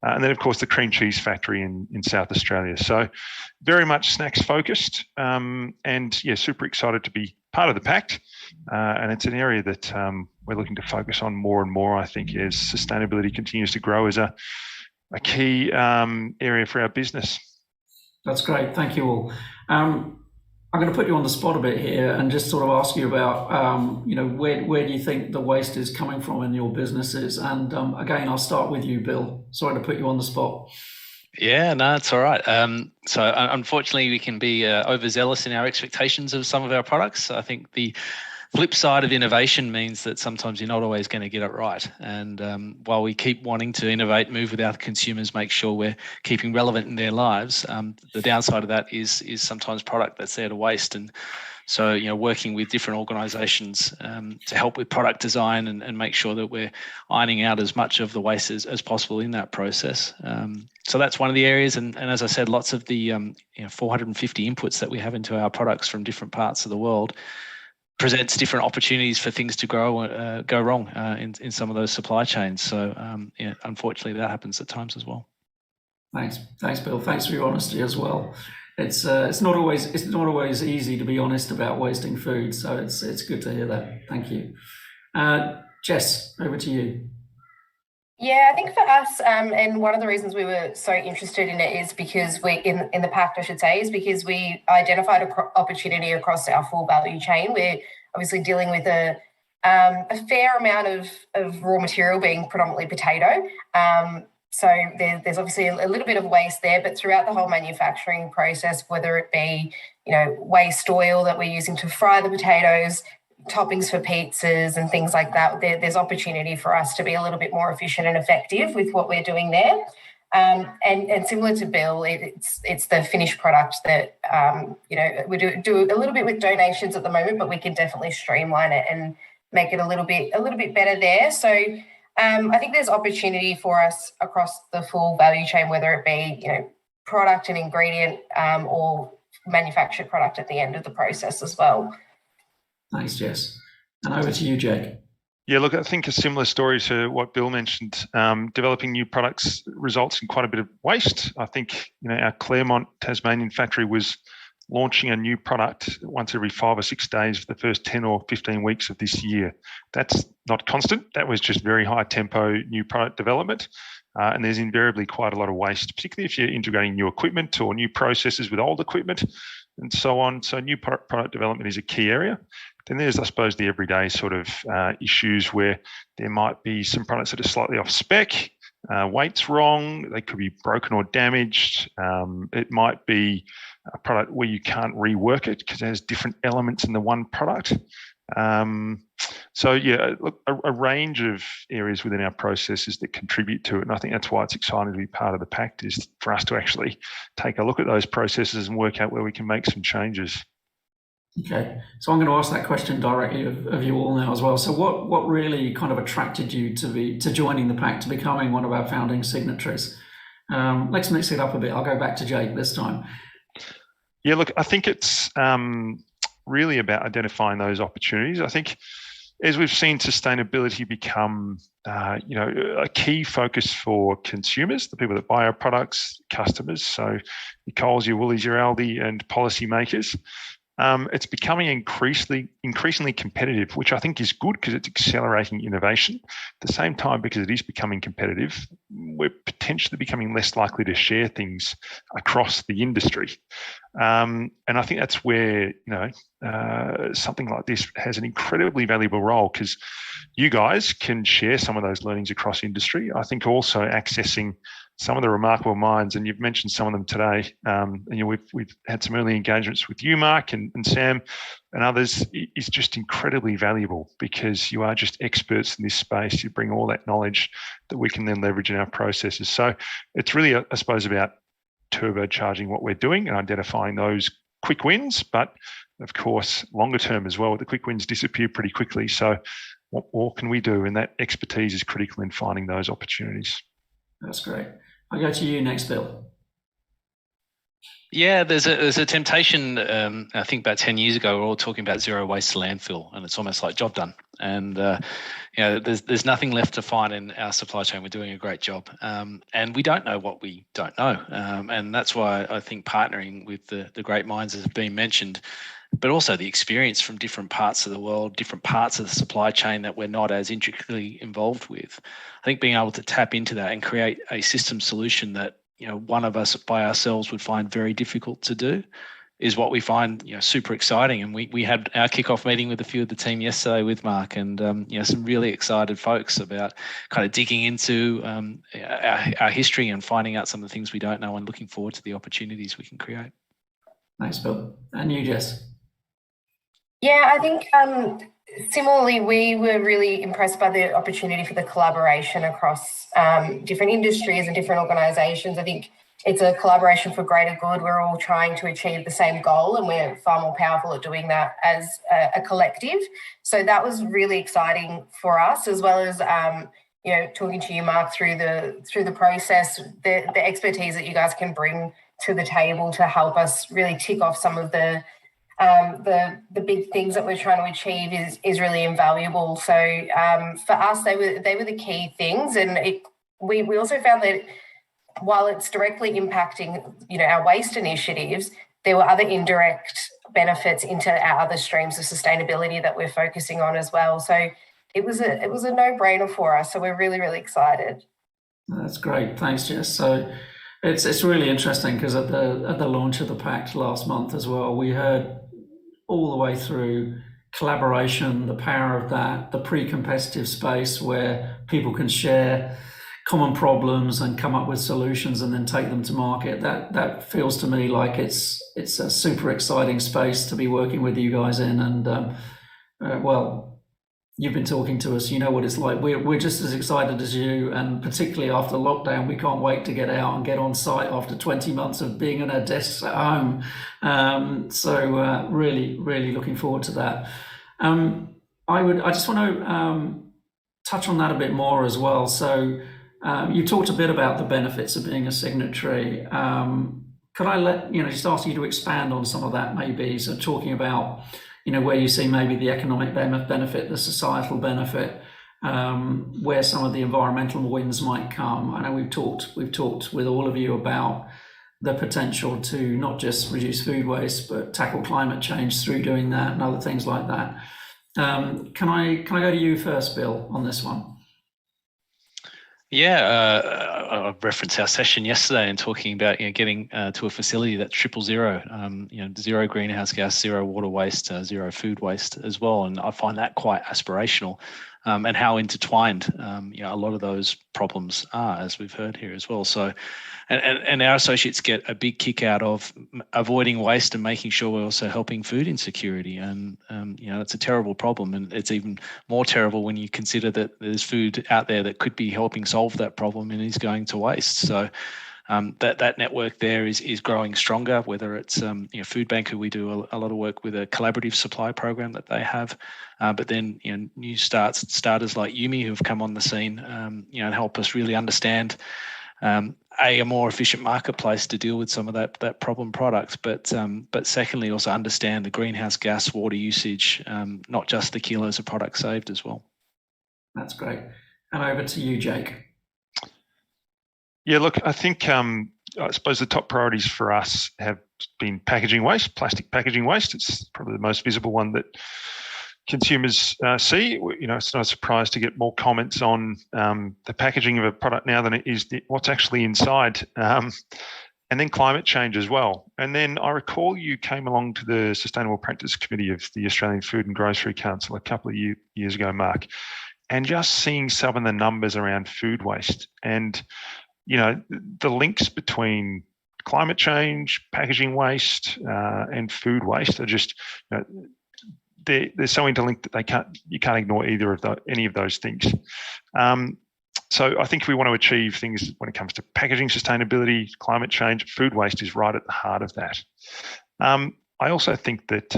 And then, of course, the cream cheese factory in South Australia. So very much snacks focused, and yeah, super excited to be part of the Pact. And it's an area that we're looking to focus on more and more, I think, as sustainability continues to grow as a key area for our business. That's great. Thank you all. I'm going to put you on the spot a bit here and just sort of ask you about, where do you think the waste is coming from in your businesses? And again, I'll start with you, Bill. Sorry to put you on the spot. Yeah, no, it's all right. So unfortunately, we can be overzealous in our expectations of some of our products. I think the flip side of innovation means that sometimes you're not always going to get it right. And while we keep wanting to innovate, move with our consumers, make sure we're keeping relevant in their lives, the downside of that is sometimes product that's there to waste. And so, working with different organisations to help with product design and make sure that we're ironing out as much of the waste as possible in that process. So that's one of the areas. And as I said, lots of the 450 inputs that we have into our products from different parts of the world presents different opportunities for things to go wrong in some of those supply chains. So unfortunately, that happens at times as well. Thanks, Bill. Thanks for your honesty as well. It's not always easy to be honest about wasting food. So it's good to hear that. Thank you, Jess. Over to you. Yeah, I think for us, and one of the reasons we were so interested in it is because we, in the Pact, I should say, is because we identified an opportunity across our full value chain. We're obviously dealing with a fair amount of raw material being predominantly potato. So there's obviously a little bit of waste there, but throughout the whole manufacturing process, whether it be, waste oil that we're using to fry the potatoes, toppings for pizzas and things like that, there's opportunity for us to be a little bit more efficient and effective with what we're doing there. And similar to Bill, it's the finished product that we do a little bit with donations at the moment, but we can definitely streamline it and make it a little bit better there. So I think there's opportunity for us across the full value chain, whether it be product and ingredient or manufactured product at the end of the process as well. Thanks, Jess. And over to you, Jake. Yeah, look, I think a similar story to what Bill mentioned. Developing new products results in quite a bit of waste. I think our Claremont Tasmanian factory was launching a new product once every 5 or 6 days for the first 10 or 15 weeks of this year. That's not constant. That was just very high tempo new product development. And there's invariably quite a lot of waste, particularly if you're integrating new equipment or new processes with old equipment and so on. So new product development is a key area. Then there's, I suppose, the everyday sort of issues where there might be some products that are slightly off spec, weight's wrong, they could be broken or damaged. It might be a product where you can't rework it because it has different elements in the one product. So yeah, look, a range of areas within our processes that contribute to it. And I think that's why it's exciting to be part of the Pact, is for us to actually take a look at those processes and work out where we can make some changes. Okay, so I'm going to ask that question directly of you all now as well. So what really kind of attracted you to joining the Pact, to becoming one of our founding signatories? Let's mix it up a bit. I'll go back to Jake this time. Yeah, look, I think it's really about identifying those opportunities. I think as we've seen sustainability become a key focus for consumers, the people that buy our products, customers, so your Coles, your Woolies, your Aldi and policymakers, it's becoming increasingly competitive, which I think is good because it's accelerating innovation. At the same time, because it is becoming competitive, we're potentially becoming less likely to share things across the industry. And I think that's where something like this has an incredibly valuable role, because you guys can share some of those learnings across industry. I think also accessing some of the remarkable minds, and you've mentioned some of them today. We've had some early engagements with you, Mark, and Sam, and others, is just incredibly valuable, because you are just experts in this space. You bring all that knowledge that we can then leverage in our processes. So it's really, I suppose, about turbocharging what we're doing and identifying those quick wins, but of course, longer term as well, the quick wins disappear pretty quickly. So what more can we do? And that expertise is critical in finding those opportunities. That's great. I'll go to you next, Bill. Yeah, there's a temptation. I think about 10 years ago, we were all talking about zero waste to landfill, and it's almost like job done. And there's nothing left to find in our supply chain. We're doing a great job, and we don't know what we don't know, and that's why I think partnering with the great minds that have been mentioned, but also the experience from different parts of the world, different parts of the supply chain that we're not as intricately involved with. I think being able to tap into that and create a system solution that one of us by ourselves would find very difficult to do is what we find super exciting. And we had our kickoff meeting with a few of the team yesterday with Mark, and some really excited folks about kind of digging into our history and finding out some of the things we don't know, and looking forward to the opportunities we can create. Thanks, Bill. And you, Jess? Yeah, I think similarly, we were really impressed by the opportunity for the collaboration across different industries and different organisations. I think it's a collaboration for greater good. We're all trying to achieve the same goal, and we're far more powerful at doing that as a collective. So that was really exciting for us, as well as talking to you, Mark, through the process, the expertise that you guys can bring to the table to help us really tick off some of the big things that we're trying to achieve is really invaluable. So for us, they were the key things, and we also found that while it's directly impacting our waste initiatives, there were other indirect benefits into our other streams of sustainability that we're focusing on as well. So it was a no-brainer for us. So we're really, really excited. That's great. Thanks, Jess. So it's really interesting because at the launch of the Pact last month as well, we heard all the way through collaboration, the power of that, the pre-competitive space where people can share common problems and come up with solutions and then take them to market. That feels to me like it's a super exciting space to be working with you guys in. And well, you've been talking to us, you know what it's like. We're just as excited as you, and particularly after lockdown, we can't wait to get out and get on site after 20 months of being in our desks at home. So really, really looking forward to that. I just want to touch on that a bit more as well. So you talked a bit about the benefits of being a signatory. Could I just ask you to expand on some of that, maybe? So talking about where you see maybe the economic benefit, the societal benefit, where some of the environmental wins might come. I know we've talked with all of you about the potential to not just reduce food waste, but tackle climate change through doing that and other things like that. Can I go to you first, Bill, on this one? Yeah, I referenced our session yesterday and talking about getting to a facility that's 0, zero greenhouse gas, zero water waste, zero food waste as well, and I find that quite aspirational, and how intertwined a lot of those problems are, as we've heard here as well. So, and our associates get a big kick out of avoiding waste and making sure we're also helping food insecurity. And it's a terrible problem, and it's even more terrible when you consider that there's food out there that could be helping solve that problem and is going to waste. So that network there is growing stronger. Whether it's Food Bank, who we do a lot of work with, a collaborative supply program that they have, but then new starters like Yumi, who have come on the scene, and help us really understand a more efficient marketplace to deal with some of that problem product, but secondly also understand the greenhouse gas water usage, not just the kilos of product saved as well. That's great. And over to you, Jake. Yeah, look, I think I suppose the top priorities for us have been packaging waste, plastic packaging waste. It's probably the most visible one that consumers see. It's not a surprise to get more comments on the packaging of a product now than it is what's actually inside. And then climate change as well. And then I recall you came along to the Sustainable Practice Committee of the Australian Food and Grocery Council a couple of years ago, Mark, and just seeing some of the numbers around food waste and the links between climate change, packaging waste, and food waste are just they're so interlinked that you can't ignore any of those things. So I think if we want to achieve things when it comes to packaging sustainability, climate change, food waste is right at the heart of that. I also think that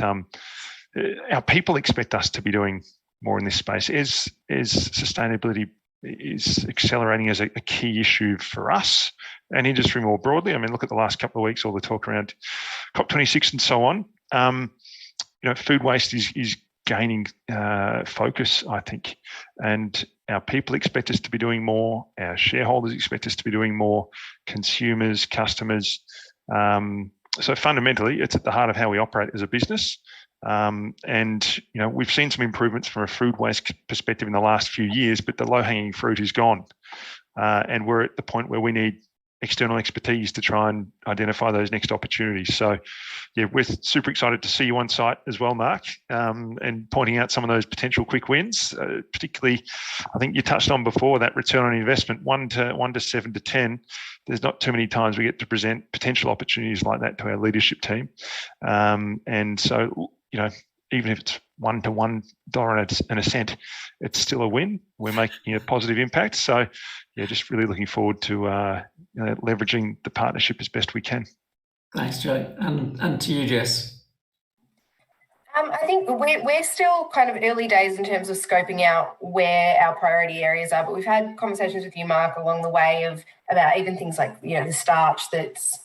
our people expect us to be doing more in this space. As sustainability is accelerating as a key issue for us and industry more broadly. I mean, look at the last couple of weeks, all the talk around COP26 and so on. Food waste is gaining focus, I think, and our people expect us to be doing more. Our shareholders expect us to be doing more. Consumers, customers. So fundamentally, it's at the heart of how we operate as a business. And we've seen some improvements from a food waste perspective in the last few years, but the low-hanging fruit is gone, and we're at the point where we need external expertise to try and identify those next opportunities. So, yeah, we're super excited to see you on site as well, Mark, and pointing out some of those potential quick wins. Particularly, I think you touched on before that return on investment, 1 to 7 to 10. There's not too many times we get to present potential opportunities like that to our leadership team, and so. Even if it's $1 to $1.01, it's still a win. We're making a positive impact. So, yeah, just really looking forward to leveraging the partnership as best we can. Thanks, Jake. And to you, Jess. I think we're still kind of early days in terms of scoping out where our priority areas are, but we've had conversations with you, Mark, along the way about even things like the starch that's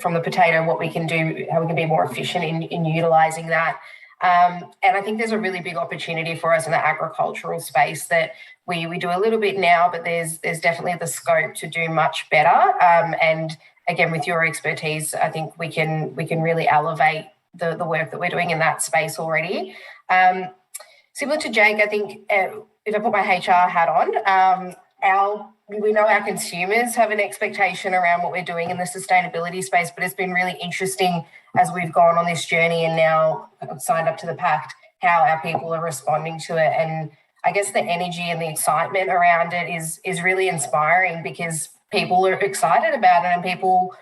from the potato, what we can do, how we can be more efficient in utilising that. And I think there's a really big opportunity for us in the agricultural space that we do a little bit now, but there's definitely the scope to do much better. And again, with your expertise, I think we can really elevate the work that we're doing in that space already. Similar to Jake, I think if I put my HR hat on, we know our consumers have an expectation around what we're doing in the sustainability space, but it's been really interesting as we've gone on this journey and now signed up to the pact, how our people are responding to it. And I guess the energy and the excitement around it is really inspiring because people are excited about it and people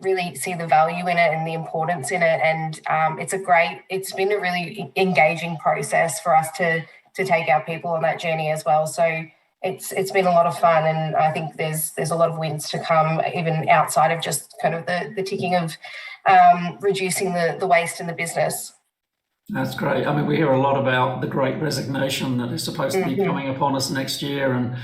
really see the value in it and the importance in it. And it's been a really engaging process for us to take our people on that journey as well. So it's been a lot of fun, and I think there's a lot of wins to come, even outside of just kind of the ticking of reducing the waste in the business. That's great. I mean, we hear a lot about the Great Resignation that is supposed to be coming upon us next year, and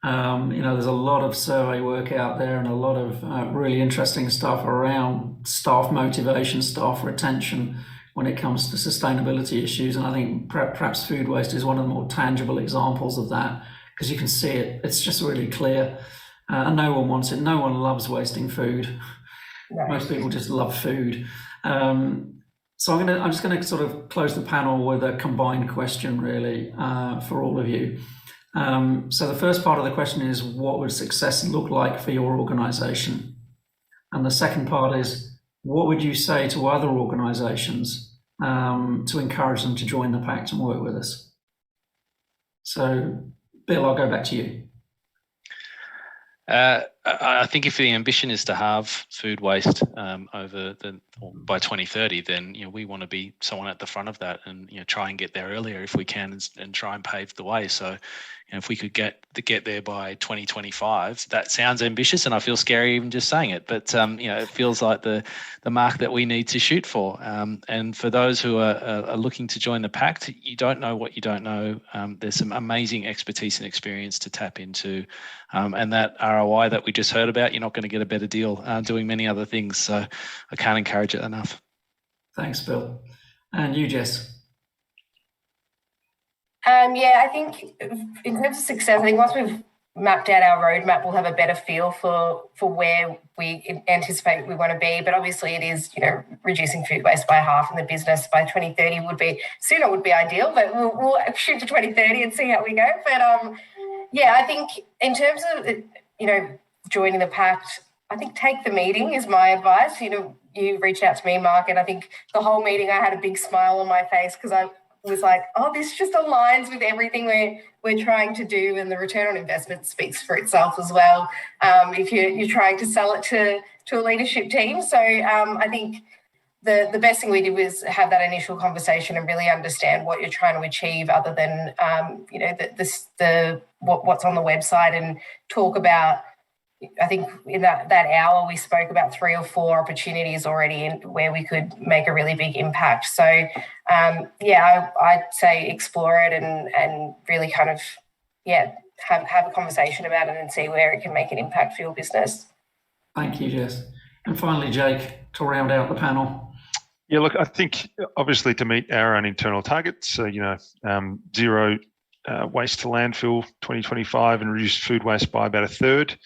there's a lot of survey work out there and a lot of really interesting stuff around staff motivation, staff retention when it comes to sustainability issues. And I think perhaps food waste is one of the more tangible examples of that, because you can see it. It's just really clear, and no one wants it. No one loves wasting food. Right. Most people just love food. So I'm just going to sort of close the panel with a combined question, really, for all of you. So the first part of the question is, what would success look like for your organisation? And the second part is, what would you say to other organisations to encourage them to join the pact and work with us? So, Bill, I'll go back to you. I think if the ambition is to halve food waste by 2030, then we want to be someone at the front of that, and try and get there earlier if we can, and try and pave the way. So, if we could get there by 2025, that sounds ambitious, and I feel scary even just saying it. But it feels like the mark that we need to shoot for. And for those who are looking to join the pact, you don't know what you don't know. There's some amazing expertise and experience to tap into, and that ROI that we just heard about, you're not going to get a better deal doing many other things. So I can't encourage it enough. Thanks, Bill. And you, Jess? I think in terms of success, I think once we've mapped out our roadmap, we'll have a better feel for where we anticipate we want to be. But obviously it is, reducing food waste by half in the business by 2030 would be ideal, but we'll shoot to 2030 and see how we go. But I think in terms of, joining the pact, I think take the meeting is my advice. You reached out to me, Mark, and I think the whole meeting I had a big smile on my face because I was like, oh, this just aligns with everything we're trying to do, and the return on investment speaks for itself as well if you're trying to sell it to a leadership team. So I think the best thing we did was have that initial conversation and really understand what you're trying to achieve, other than what's on the website, and talk about I think in that hour we spoke about 3 or 4 opportunities already where we could make a really big impact. So I'd say explore it and really kind of have a conversation about it and see where it can make an impact for your business. Thank you, Jess. And finally, Jake, to round out the panel. Yeah, look, I think obviously to meet our own internal targets, zero waste to landfill 2025 and reduce food waste by about a third.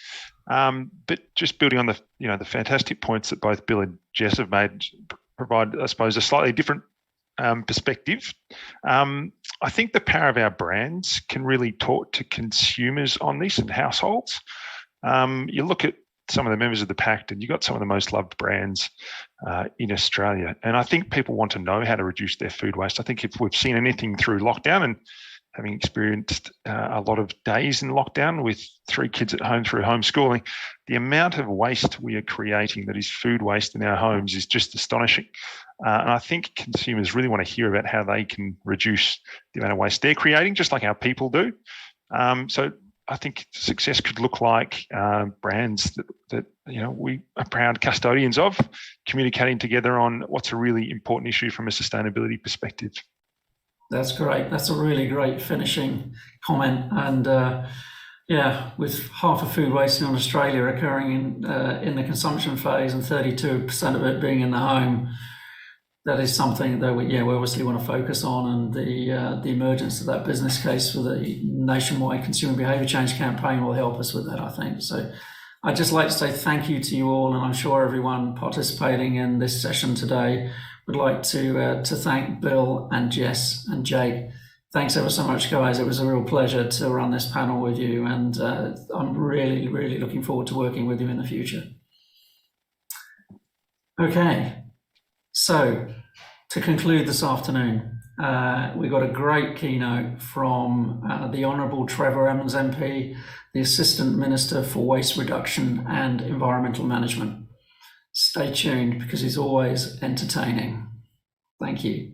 But just building on the fantastic points that both Bill and Jess have made, provide, I suppose, a slightly different perspective. I think the power of our brands can really talk to consumers on this and households. You look at some of the members of the Pact and you've got some of the most loved brands in Australia. And I think people want to know how to reduce their food waste. I think if we've seen anything through lockdown and having experienced a lot of days in lockdown with 3 kids at home through homeschooling, the amount of waste we are creating that is food waste in our homes is just astonishing. And I think consumers really want to hear about how they can reduce the amount of waste they're creating, just like our people do. So I think success could look like brands that we are proud custodians of, communicating together on what's a really important issue from a sustainability perspective. That's great. That's a really great finishing comment. And with half of food waste in Australia occurring in the consumption phase and 32% of it being in the home, that is something that we obviously want to focus on. And the emergence of that business case for the nationwide consumer behaviour change campaign will help us with that, I think. So I'd just like to say thank you to you all, and I'm sure everyone participating in this session today would like to thank Bill and Jess and Jake. Thanks ever so much, guys. It was a real pleasure to run this panel with you, and I'm really, really looking forward to working with you in the future. Okay, so to conclude this afternoon, we got a great keynote from the Honourable Trevor Evans MP, the Assistant Minister for Waste Reduction and Environmental Management. Stay tuned because he's always entertaining. Thank you.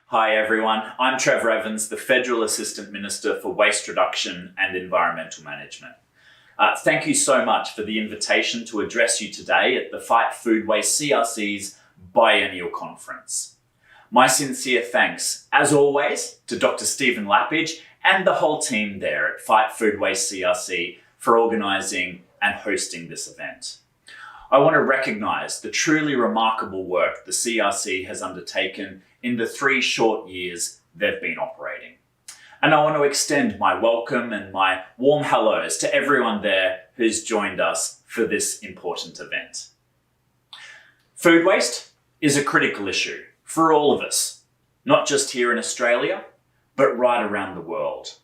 Hi everyone, I'm Trevor Evans, the Federal Assistant Minister for Waste Reduction and Environmental Management. Thank you so much for the invitation to address you today at the Fight Food Waste CRC's Biennial Conference. My sincere thanks, as always, to Dr. Stephen Lappage and the whole team there at Fight Food Waste CRC for organising and hosting this event. I want to recognise the truly remarkable work the CRC has undertaken in the 3 short years they've been operating. And I want to extend my welcome and my warm hellos to everyone there who's joined us for this important event. Food waste is a critical issue for all of us, not just here in Australia, but right around the world.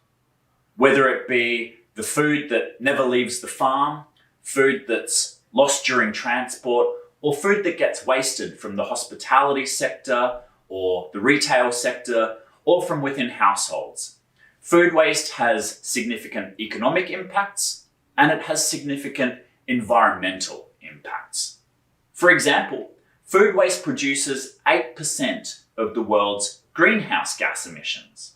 Whether it be the food that never leaves the farm, food that's lost during transport, or food that gets wasted from the hospitality sector or the retail sector or from within households. Food waste has significant economic impacts and it has significant environmental impacts. For example, food waste produces 8% of the world's greenhouse gas emissions.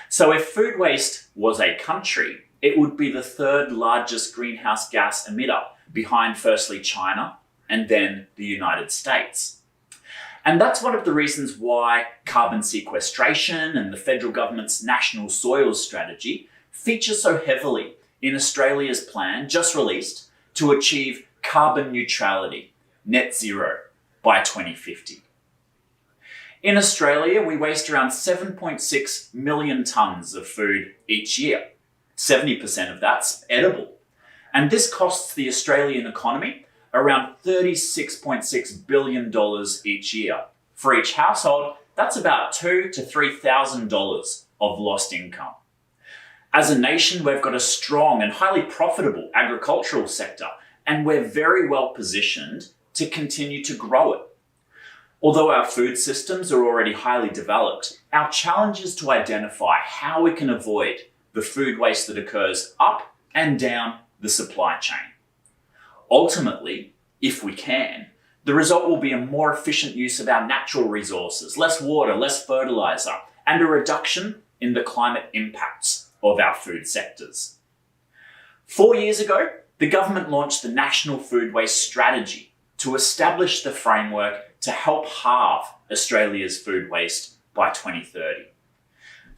So if food waste was a country, it would be the 3rd largest greenhouse gas emitter, behind firstly China and then the United States. And that's one of the reasons why carbon sequestration and the federal government's National Soils Strategy feature so heavily in Australia's plan, just released, to achieve carbon neutrality, net zero, by 2050. In Australia, we waste around 7.6 million tonnes of food each year. 70% of that's edible. And this costs the Australian economy around $36.6 billion each year. For each household, that's about $2,000 to $3,000 of lost income. As a nation, we've got a strong and highly profitable agricultural sector, and we're very well positioned to continue to grow it. Although our food systems are already highly developed, our challenge is to identify how we can avoid the food waste that occurs up and down the supply chain. Ultimately, if we can, the result will be a more efficient use of our natural resources, less water, less fertilizer, and a reduction in the climate impacts of our food sectors. 4 years ago, the government launched the National Food Waste Strategy to establish the framework to help halve Australia's food waste by 2030.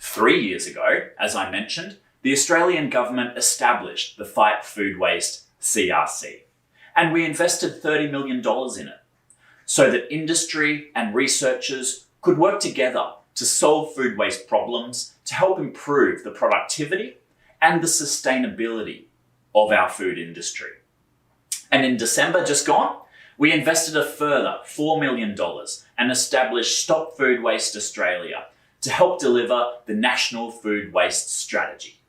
3 years ago, as I mentioned, the Australian government established the Fight Food Waste CRC, and we invested $30 million in it so that industry and researchers could work together to solve food waste problems to help improve the productivity and the sustainability of our food industry. And in December just gone, we invested a further $4 million and established Stop Food Waste Australia to help deliver the National Food Waste Strategy.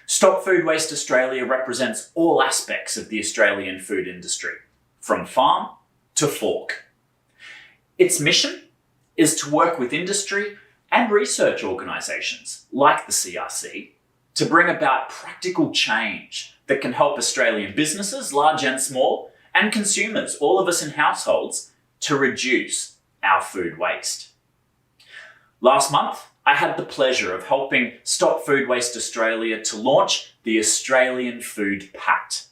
Stop Food Waste Australia represents all aspects of the Australian food industry, from farm to fork. Its mission is to work with industry and research organisations like the CRC to bring about practical change that can help Australian businesses, large and small, and consumers, all of us in households, to reduce our food waste. Last month, I had the pleasure of helping Stop Food Waste Australia to launch the Australian Food Pact.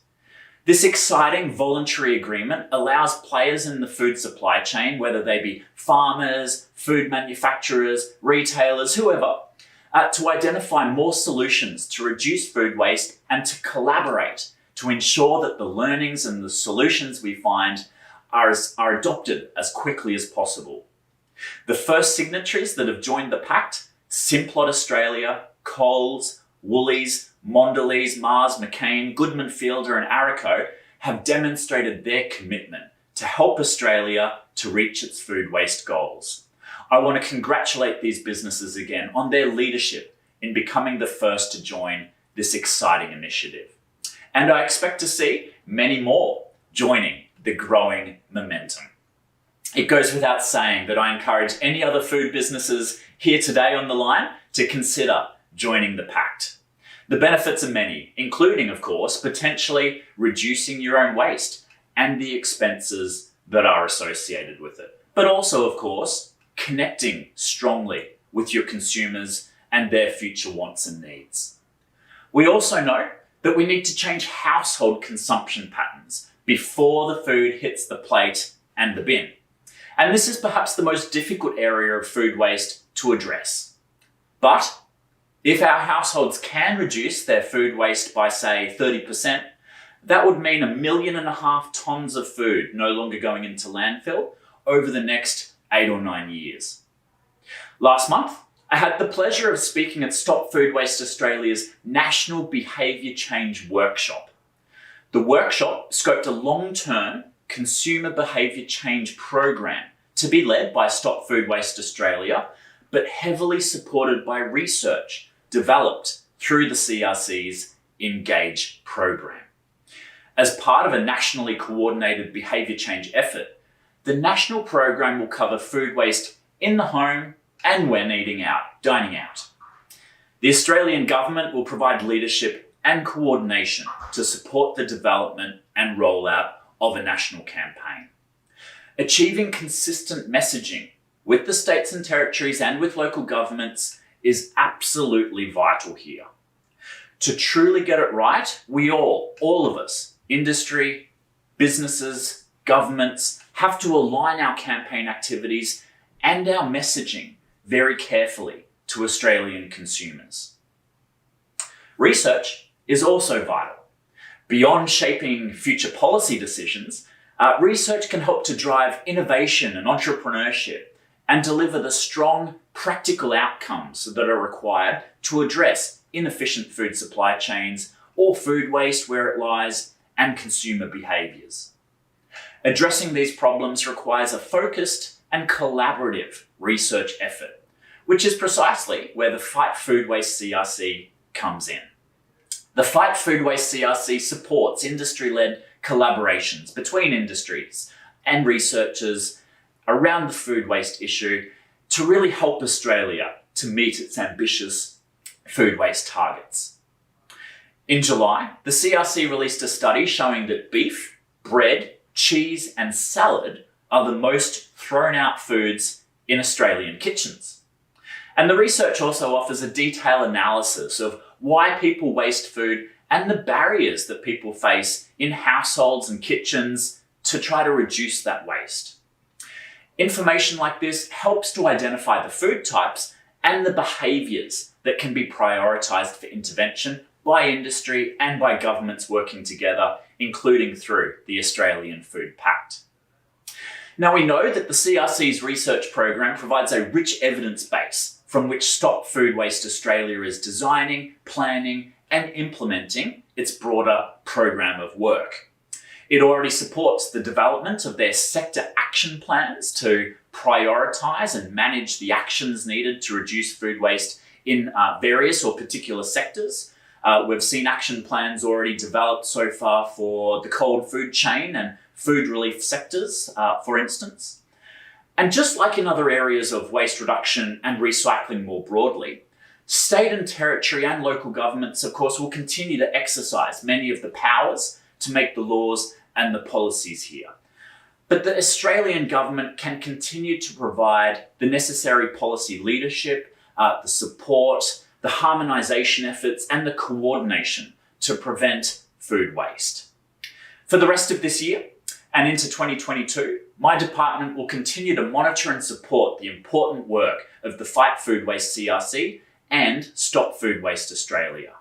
This exciting voluntary agreement allows players in the food supply chain, whether they be farmers, food manufacturers, retailers, whoever, to identify more solutions to reduce food waste and to collaborate to ensure that the learnings and the solutions we find are adopted as quickly as possible. The first signatories that have joined the pact, Simplot Australia, Coles, Woolies, Mondelez, Mars, McCain, Goodman Fielder and Arico, have demonstrated their commitment to help Australia to reach its food waste goals. I want to congratulate these businesses again on their leadership in becoming the first to join this exciting initiative. And I expect to see many more joining the growing momentum. It goes without saying that I encourage any other food businesses here today on the line to consider joining the pact. The benefits are many, including, of course, potentially reducing your own waste and the expenses that are associated with it. But also, of course, connecting strongly with your consumers and their future wants and needs. We also know that we need to change household consumption patterns before the food hits the plate and the bin. And this is perhaps the most difficult area of food waste to address. But if our households can reduce their food waste by, say, 30%, that would mean 1.5 million tons of food no longer going into landfill over the next 8 or 9 years. Last month, I had the pleasure of speaking at Stop Food Waste Australia's National Behaviour Change Workshop. The workshop scoped a long-term consumer behaviour change program to be led by Stop Food Waste Australia, but heavily supported by research developed through the CRC's Engage program. As part of a nationally coordinated behaviour change effort, the national program will cover food waste in the home and when dining out. The Australian government will provide leadership and coordination to support the development and rollout of a national campaign. Achieving consistent messaging with the states and territories and with local governments is absolutely vital here. To truly get it right, we all of us, industry, businesses, governments, have to align our campaign activities and our messaging very carefully to Australian consumers. Research is also vital. Beyond shaping future policy decisions, research can help to drive innovation and entrepreneurship and deliver the strong, practical outcomes that are required to address inefficient food supply chains or food waste where it lies and consumer behaviours. Addressing these problems requires a focused and collaborative research effort, which is precisely where the Fight Food Waste CRC comes in. The Fight Food Waste CRC supports industry-led collaborations between industries and researchers around the food waste issue to really help Australia to meet its ambitious food waste targets. In July, the CRC released a study showing that beef, bread, cheese and salad are the most thrown out foods in Australian kitchens. And the research also offers a detailed analysis of why people waste food and the barriers that people face in households and kitchens to try to reduce that waste. Information like this helps to identify the food types and the behaviours that can be prioritised for intervention by industry and by governments working together, including through the Australian Food Pact. Now, we know that the CRC's research program provides a rich evidence base from which Stop Food Waste Australia is designing, planning and implementing its broader program of work. It already supports the development of their sector action plans to prioritise and manage the actions needed to reduce food waste in various or particular sectors. We've seen action plans already developed so far for the cold food chain and food relief sectors, for instance. And just like in other areas of waste reduction and recycling more broadly, state and territory and local governments, of course, will continue to exercise many of the powers to make the laws and the policies here. But the Australian government can continue to provide the necessary policy leadership, the support, the harmonisation efforts and the coordination to prevent food waste. For the rest of this year and into 2022, my department will continue to monitor and support the important work of the Fight Food Waste CRC and Stop Food Waste Australia.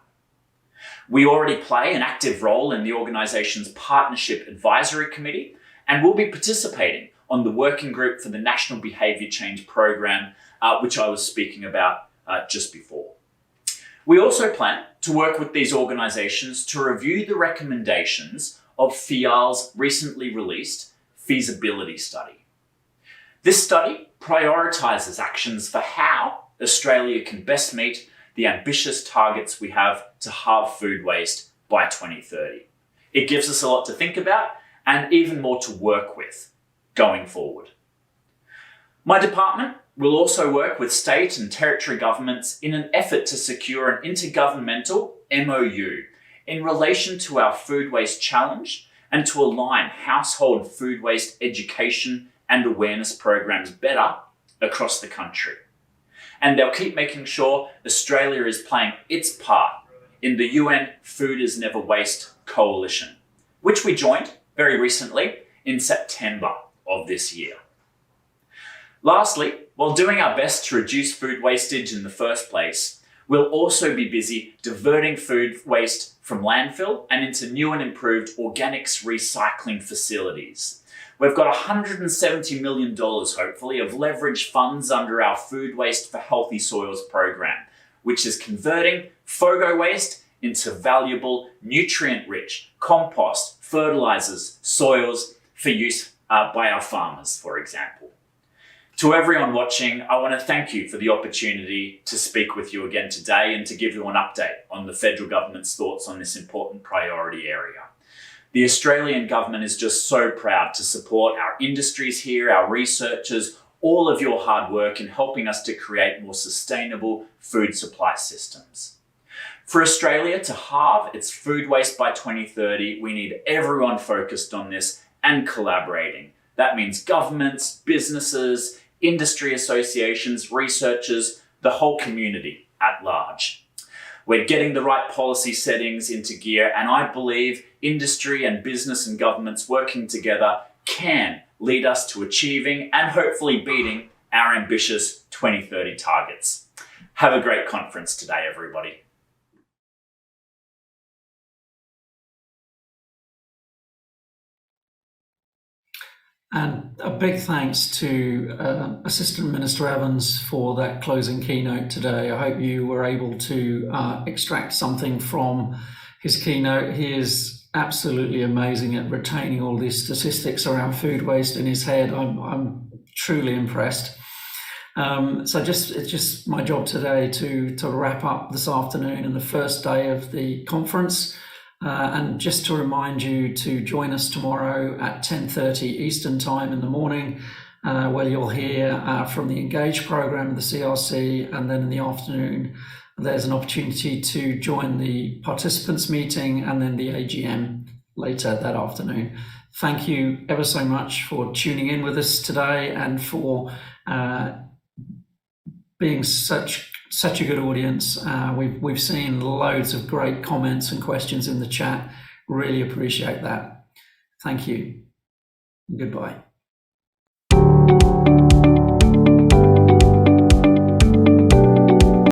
We already play an active role in the organisation's Partnership Advisory Committee and will be participating on the working group for the National Behaviour Change Program, which I was speaking about just before. We also plan to work with these organisations to review the recommendations of FIAL's recently released feasibility study. This study prioritises actions for how Australia can best meet the ambitious targets we have to halve food waste by 2030. It gives us a lot to think about and even more to work with going forward. My department will also work with state and territory governments in an effort to secure an intergovernmental MOU in relation to our food waste challenge and to align household food waste education and awareness programs better across the country. And they'll keep making sure Australia is playing its part in the UN Food is Never Waste Coalition, which we joined very recently in September of this year. Lastly, while doing our best to reduce food wastage in the first place, we'll also be busy diverting food waste from landfill and into new and improved organics recycling facilities. We've got $170 million, hopefully, of leveraged funds under our Food Waste for Healthy Soils program, which is converting FOGO waste into valuable, nutrient-rich compost, fertilizers, soils for use by our farmers, for example. To everyone watching, I want to thank you for the opportunity to speak with you again today and to give you an update on the federal government's thoughts on this important priority area. The Australian government is just so proud to support our industries here, our researchers, all of your hard work in helping us to create more sustainable food supply systems. For Australia to halve its food waste by 2030, we need everyone focused on this and collaborating. That means governments, businesses, industry associations, researchers, the whole community at large. We're getting the right policy settings into gear, and I believe industry and business and governments working together can lead us to achieving and hopefully beating our ambitious 2030 targets. Have a great conference today, everybody. And a big thanks to Assistant Minister Evans for that closing keynote today. I hope you were able to extract something from his keynote. He is absolutely amazing at retaining all these statistics around food waste in his head. I'm truly impressed. So it's just my job today to wrap up this afternoon and the first day of the conference. And just to remind you to join us tomorrow at 10:30 Eastern Time in the morning, where you'll hear from the Engage program, the CRC, and then in the afternoon, there's an opportunity to join the participants meeting and then the AGM later that afternoon. Thank you ever so much for tuning in with us today and for being such such a good audience. We've seen loads of great comments and questions in the chat. Really appreciate that. Thank you. Goodbye.